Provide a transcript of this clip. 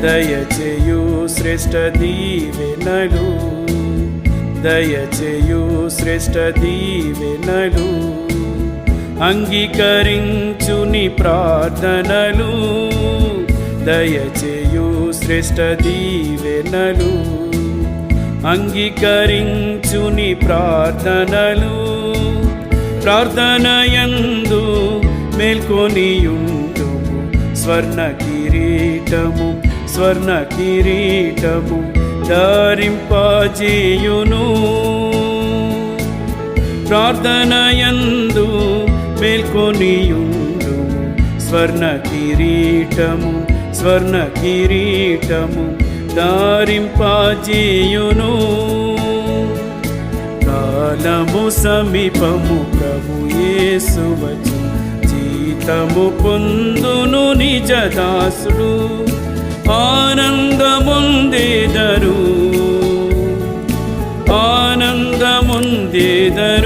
దయచేయు శ్రేష్ఠ దీవెనలు, దయచేయు శ్రేష్ఠ దీవెనలు, అంగీకరించు నీ ప్రార్థనలు, దయచేయు శ్రేష్ఠ దీవెనలు, అంగీకరించు నీ ప్రార్థనలు. ప్రార్థనయందు మేల్కొనియుండుము, స్వర్ణ కిరీటము, స్వర్ణ కిరీటము ధరింపజేయును. ప్రార్థనయందు మేల్కొనియుండుము, స్వర్ణ కిరీటము, స్వర్ణ కిరీటము ధరింపజేయును. కాలము సమీపము, ప్రభు యేసు వచ్చు, జీతము పొందును నిజ దాసుడు, ఆనందముందేదరు, ఆనందముందేదరు.